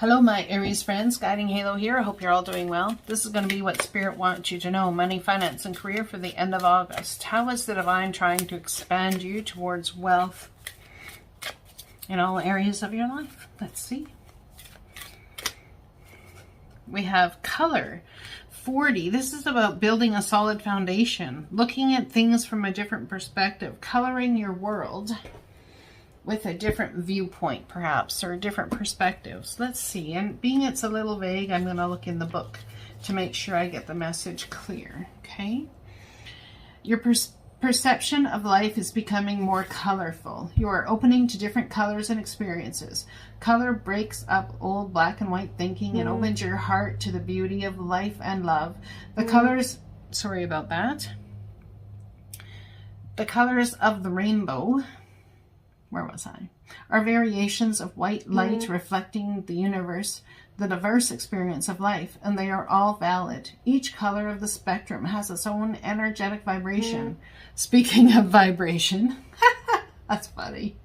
Hello, my Aries friends. Guiding Halo here. I hope you're all doing well. This is going to be what Spirit wants you to know. Money, finance, and career for the end of August. How is the Divine trying to expand you towards wealth in all areas of your life? Let's see. We have color 40. This is about building a solid foundation, looking at things from a different perspective, coloring your world with a different viewpoint, perhaps, or different perspectives. Let's see. And being it's a little vague, I'm going to look in the book to make sure I get the message clear. Okay? Your perception of life is becoming more colorful. You are opening to different colors and experiences. Color breaks up old black and white thinking and opens your heart to the beauty of life and love. The colors, sorry about that. The colors of the rainbow, where was I? Are variations of white light reflecting the universe, the diverse experience of life, and they are all valid. Each color of the spectrum has its own energetic vibration. Speaking of vibration, that's funny,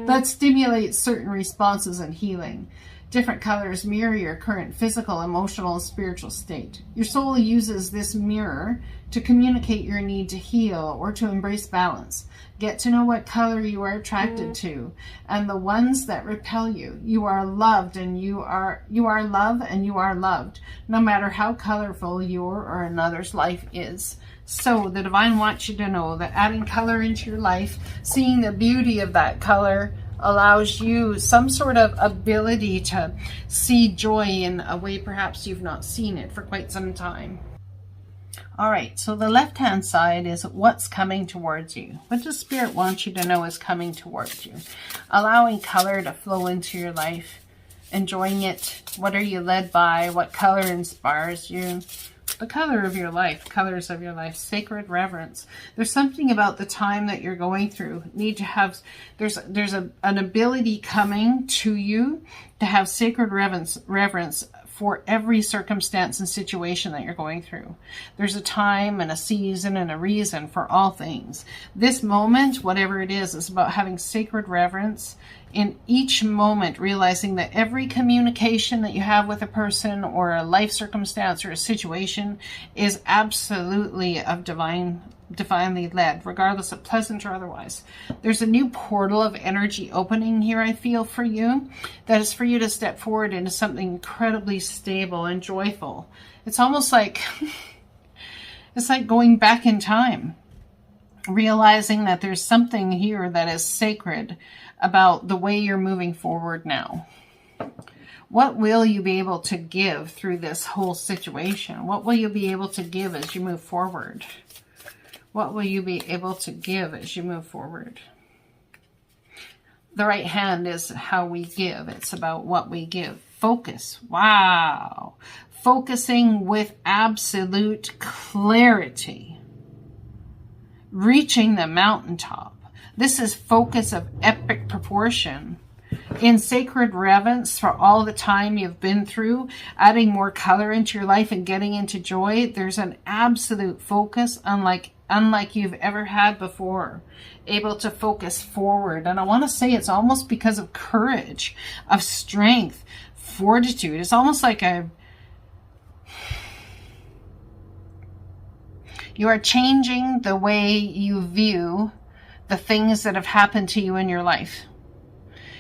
that stimulates certain responses and healing. Different colors mirror your current physical, emotional, and spiritual state. Your soul uses this mirror to communicate your need to heal or to embrace balance. Get to know what color you are attracted to and the ones that repel you. You are loved and you are love and you are loved, no matter how colorful your or another's life is. So the Divine wants you to know that adding color into your life, seeing the beauty of that color, allows you some sort of ability to see joy in a way perhaps you've not seen it for quite some time. All right, so the left-hand side is what's coming towards you. What does Spirit want you to know is coming towards you? Allowing color to flow into your life, enjoying it. What are you led by? What color inspires you? The color of your life, colors of your life, sacred reverence. There's something about the time that you're going through. Need to have, there's an ability coming to you to have sacred reverence for every circumstance and situation that you're going through. There's a time and a season and a reason for all things. This moment, whatever it is about having sacred reverence in each moment, realizing that every communication that you have with a person or a life circumstance or a situation is absolutely of divinely led, regardless of pleasant or otherwise. There's a new portal of energy opening here, I feel, for you. That is for you to step forward into something incredibly stable and joyful. It's almost like, it's like going back in time, realizing that there's something here that is sacred about the way you're moving forward now. What will you be able to give through this whole situation? What will you be able to give as you move forward? What will you be able to give as you move forward? The right hand is how we give. It's about what we give. Focus. Wow. Focusing with absolute clarity. Reaching the mountaintop. This is focus of epic proportion. In sacred reverence for all the time you've been through, adding more color into your life and getting into joy, there's an absolute focus unlike you've ever had before. Able to focus forward. And I want to say it's almost because of courage, of strength, fortitude. It's almost like you are changing the way you view the things that have happened to you in your life.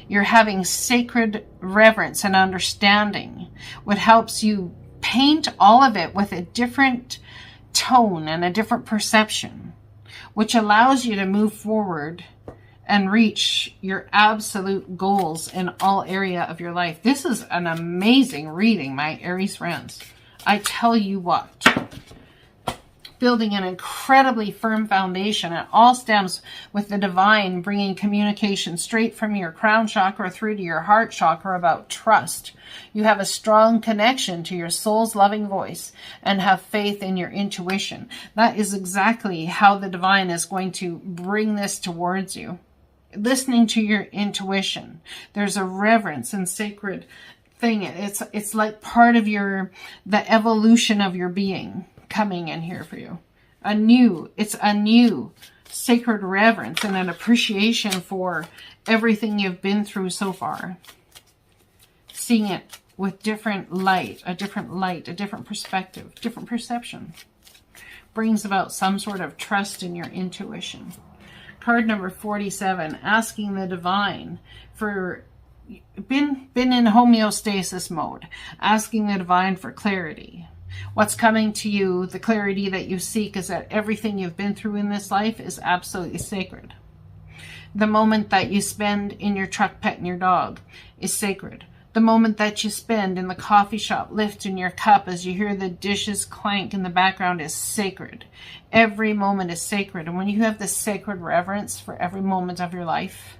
You're having sacred reverence and understanding, what helps you paint all of it with a different tone and a different perception, which allows you to move forward and reach your absolute goals in all area of your life. This is an amazing reading, my Aries friends. I tell you what. building an incredibly firm foundation. It all stems with the divine bringing communication straight from your crown chakra through to your heart chakra about trust. You have a strong connection to your soul's loving voice and have faith in your intuition. That is exactly how the divine is going to bring this towards you. Listening to your intuition. There's a reverence and sacred thing. It's like part of the evolution of your being coming in here for you. It's a new sacred reverence and an appreciation for everything you've been through so far. Seeing it with different light, a different perspective, different perception. Brings about some sort of trust in your intuition. Card number 47, asking the divine for, been in homeostasis mode, asking the divine for clarity. What's coming to you, the clarity that you seek, is that everything you've been through in this life is absolutely sacred. The moment that you spend in your truck petting your dog is sacred. The moment that you spend in the coffee shop lifting your cup as you hear the dishes clank in the background is sacred. Every moment is sacred. And when you have this sacred reverence for every moment of your life,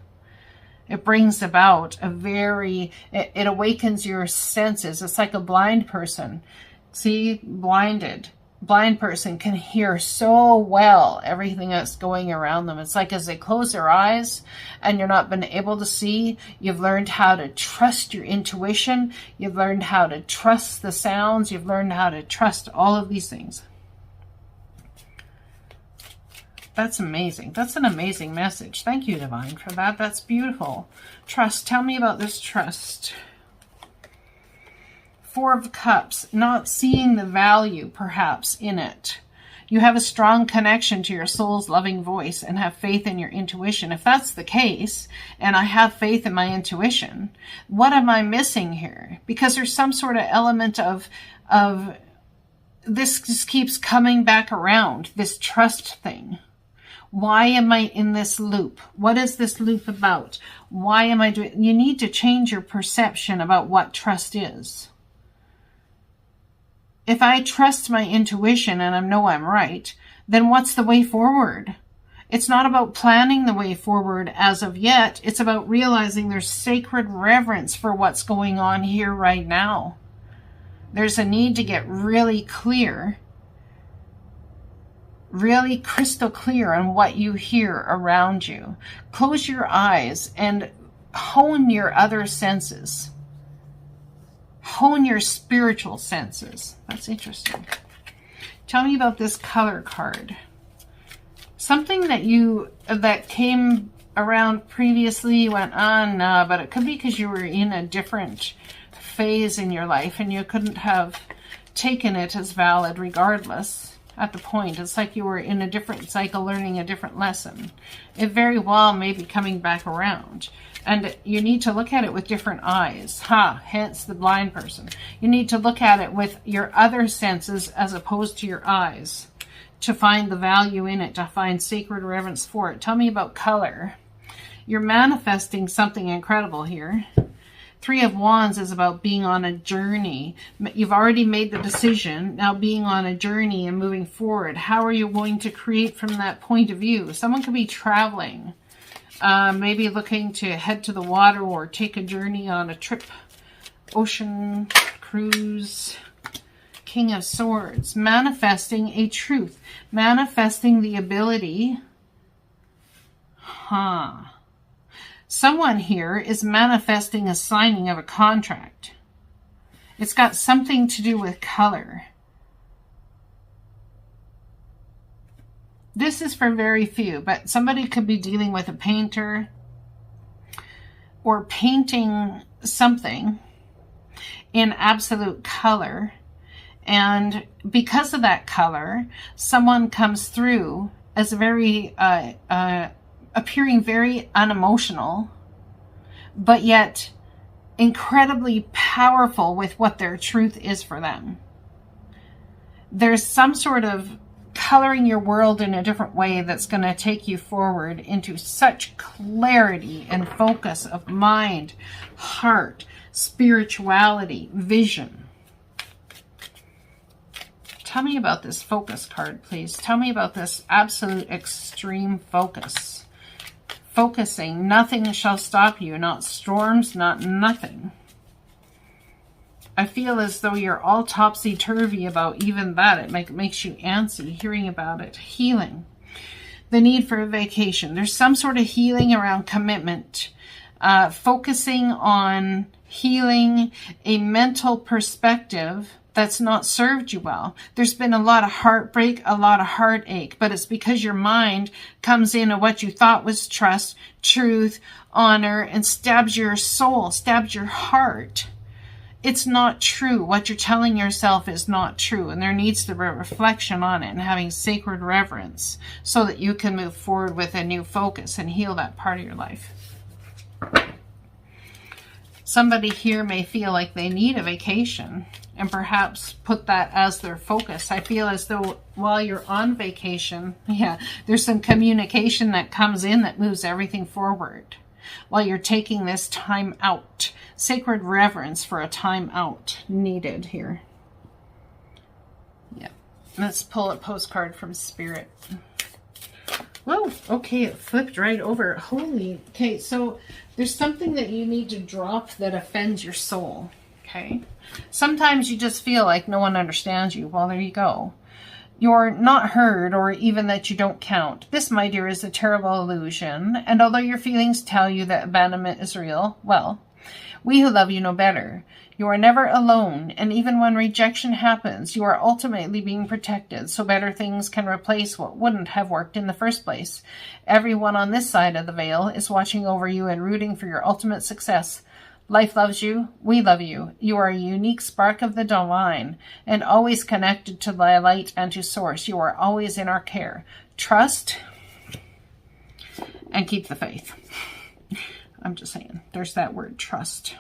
it brings about it awakens your senses. It's like a blind person. See, blind person can hear so well everything that's going around them. It's like as they close their eyes and you're not been able to see, you've learned how to trust your intuition. You've learned how to trust the sounds. You've learned how to trust all of these things. That's amazing. That's an amazing message. Thank you, Divine, for that. That's beautiful. Trust. Tell me about this trust. Four of Cups, not seeing the value, perhaps, in it. You have a strong connection to your soul's loving voice and have faith in your intuition. If that's the case, and I have faith in my intuition, what am I missing here? Because there's some sort of element of this just keeps coming back around, this trust thing. Why am I in this loop? What is this loop about? Why am I doing? You need to change your perception about what trust is. If I trust my intuition and I know I'm right, then what's the way forward? It's not about planning the way forward as of yet. It's about realizing there's sacred reverence for what's going on here right now. There's a need to get really clear, really crystal clear on what you hear around you. Close your eyes and hone your other senses. Hone your spiritual senses. That's interesting. Tell me about this color card. Something that came around previously, you went on, but it could be because you were in a different phase in your life and you couldn't have taken it as valid regardless at the point. It's like you were in a different cycle learning a different lesson. It very well may be coming back around. And you need to look at it with different eyes. Hence the blind person. You need to look at it with your other senses as opposed to your eyes to find the value in it, to find sacred reverence for it. Tell me about color. You're manifesting something incredible here. Three of Wands is about being on a journey. You've already made the decision, now being on a journey and moving forward. How are you going to create from that point of view? Someone could be traveling. Maybe looking to head to the water or take a journey on a trip, ocean, cruise. King of Swords, manifesting a truth, manifesting the ability. Someone here is manifesting a signing of a contract. It's got something to do with color. This is for very few, but somebody could be dealing with a painter or painting something in absolute color. And because of that color, someone comes through as very, appearing very unemotional, but yet incredibly powerful with what their truth is for them. There's some sort of coloring your world in a different way that's going to take you forward into such clarity and focus of mind, heart, spirituality, vision. Tell me about this focus card, please. Tell me about this absolute extreme focus. Focusing. Nothing shall stop you. Not storms, not nothing. I feel as though you're all topsy-turvy about even that. It makes you antsy hearing about it. Healing. The need for a vacation. There's some sort of healing around commitment. Focusing on healing a mental perspective that's not served you well. There's been a lot of heartbreak, a lot of heartache, but it's because your mind comes in at what you thought was trust, truth, honor, and stabs your soul, stabs your heart. It's not true. What you're telling yourself is not true, and there needs to be reflection on it and having sacred reverence so that you can move forward with a new focus and heal that part of your life. Somebody here may feel like they need a vacation and perhaps put that as their focus. I feel as though while you're on vacation, there's some communication that comes in that moves everything forward while you're taking this time out. Sacred reverence for a time out needed here. Yeah. Let's pull a postcard from Spirit. Whoa, okay, it flipped right over. Holy, okay, so there's something that you need to drop that offends your soul, okay? Sometimes you just feel like no one understands you. Well, there you go. You're not heard, or even that you don't count. This, my dear, is a terrible illusion, and although your feelings tell you that abandonment is real, well, we who love you know better. You are never alone, and even when rejection happens, you are ultimately being protected, so better things can replace what wouldn't have worked in the first place. Everyone on this side of the veil is watching over you and rooting for your ultimate success. Life loves you. We love you. You are a unique spark of the divine, and always connected to the light and to source. You are always in our care. Trust and keep the faith. I'm just saying, there's that word, trust.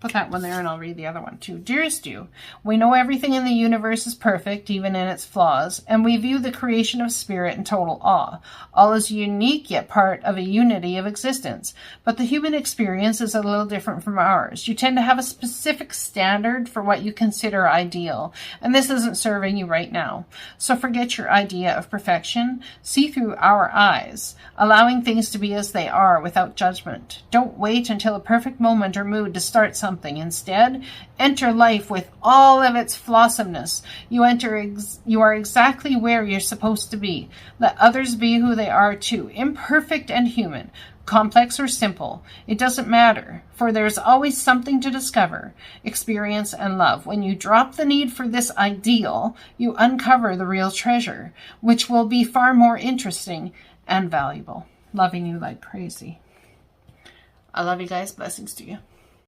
Put that one there and I'll read the other one too. Dearest you, we know everything in the universe is perfect, even in its flaws, and we view the creation of spirit in total awe. All is unique, yet part of a unity of existence. But the human experience is a little different from ours. You tend to have a specific standard for what you consider ideal, and this isn't serving you right now. So forget your idea of perfection. See through our eyes, allowing things to be as they are without judgment. Don't wait until a perfect moment or mood to start something. Instead, enter life with all of its flossomeness. You are exactly where you're supposed to be. Let others be who they are too, imperfect and human, complex or simple. It doesn't matter, for there's always something to discover, experience, and love. When you drop the need for this ideal, you uncover the real treasure, which will be far more interesting and valuable. Loving you like crazy. I love you guys. Blessings to you.